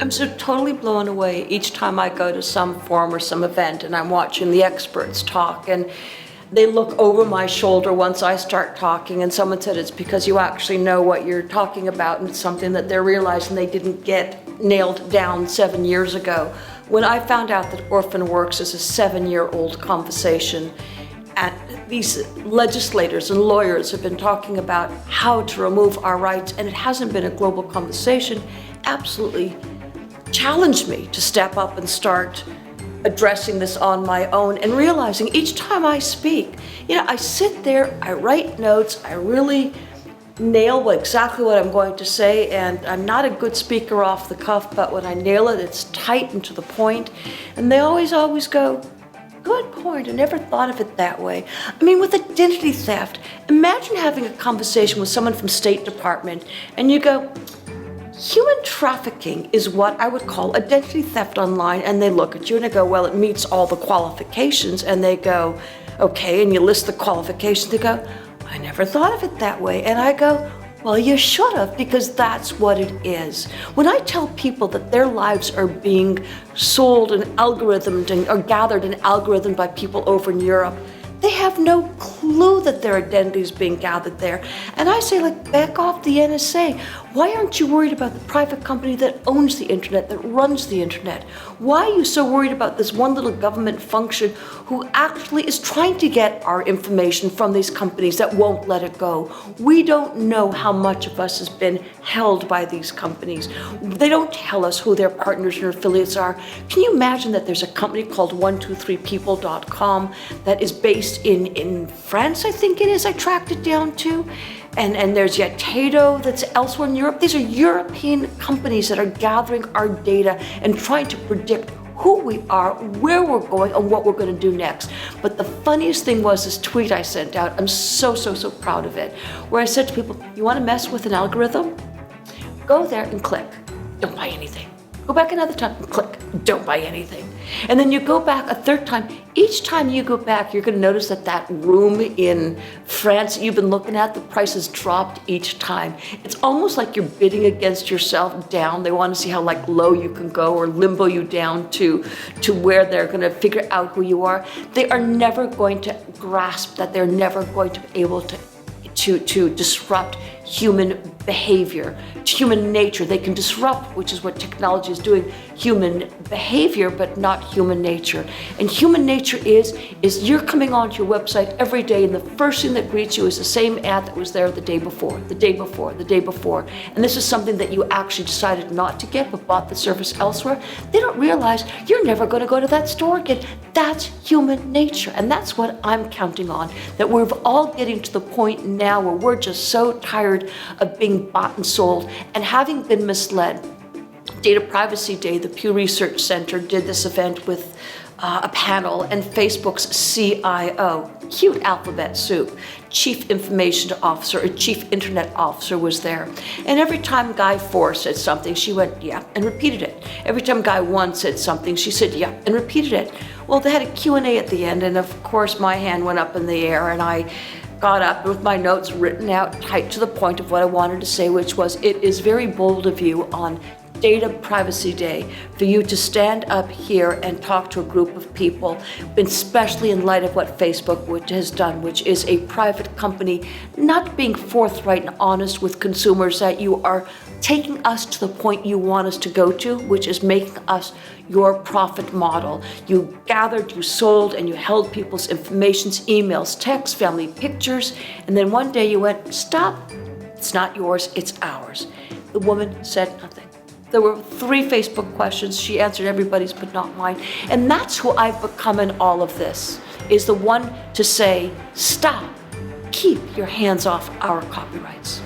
I'm so totally blown away each time I go to some forum or some event and I'm watching the experts talk, and they look over my shoulder once I start talking, and someone said it's because you actually know what you're talking about, and it's something that they're realizing they didn't get nailed down 7 years ago. When I found out that Orphan Works is a 7-year-old conversation, and these legislators and lawyers have been talking about how to remove our rights, and it hasn't been a global conversation, absolutely challenged me to step up and start addressing this on my own, and realizing each time I speak, I sit there, I write notes, I really nail exactly what I'm going to say, and I'm not a good speaker off the cuff, but when I nail it, it's tight and to the point, and they always go, good point, I never thought of it that way. I mean, with identity theft, imagine having a conversation with someone from State Department, and you go, human trafficking is what I would call identity theft online, and they look at you and they go, well, it meets all the qualifications, and they go, okay, and you list the qualifications, they go, I never thought of it that way, and I go, well, you should have, because that's what it is. When I tell people that their lives are being sold and algorithmed and are gathered and algorithmed by people over in Europe, they have no clue that their identity is being gathered there. And I say, back off the NSA. Why aren't you worried about the private company that owns the internet, that runs the internet? Why are you so worried about this one little government function who actually is trying to get our information from these companies that won't let it go? We don't know how much of us has been held by these companies. They don't tell us who their partners and affiliates are. Can you imagine that there's a company called 123people.com that is based in France, I think it is, I tracked it down to. And there's Yatato that's elsewhere in Europe. These are European companies that are gathering our data and trying to predict who we are, where we're going, and what we're going to do next. But the funniest thing was this tweet I sent out. I'm so proud of it, where I said to people, you want to mess with an algorithm? Go there and click. Don't buy anything. Go back another time and click. Don't buy anything. And then you go back a third time. Each time you go back, you're going to notice that room in France that you've been looking at, the price has dropped each time. It's almost like you're bidding against yourself down. They want to see how low you can go, or limbo you down to where they're going to figure out who you are. They are never going to grasp that. They're never going to be able to disrupt human behavior, human nature. They can disrupt, which is what technology is doing, human behavior, but not human nature. And human nature is you're coming onto your website every day, and the first thing that greets you is the same ad that was there the day before, the day before, the day before. And this is something that you actually decided not to get, but bought the service elsewhere. They don't realize you're never going to go to that store again. That's human nature. And that's what I'm counting on, that we're all getting to the point now where we're just so tired of being bought and sold and having been misled. Data Privacy Day, the Pew Research Center did this event with a panel, and Facebook's CIO, cute alphabet soup, Chief Information Officer or Chief Internet Officer was there. And every time Guy 4 said something, she went, yeah, and repeated it. Every time Guy 1 said something, she said, yeah, and repeated it. Well, they had a Q&A at the end, and of course my hand went up in the air, and I got up with my notes written out tight to the point of what I wanted to say, which was, it is very bold of you on Data Privacy Day for you to stand up here and talk to a group of people, especially in light of what Facebook has done, which is a private company not being forthright and honest with consumers, that you are taking us to the point you want us to go to, which is making us your profit model. You gathered, you sold, and you held people's informations, emails, texts, family pictures, and then one day you went, stop, it's not yours, it's ours. The woman said nothing. There were 3 Facebook questions. She answered everybody's, but not mine. And that's who I've become in all of this, is the one to say, stop, keep your hands off our copyrights.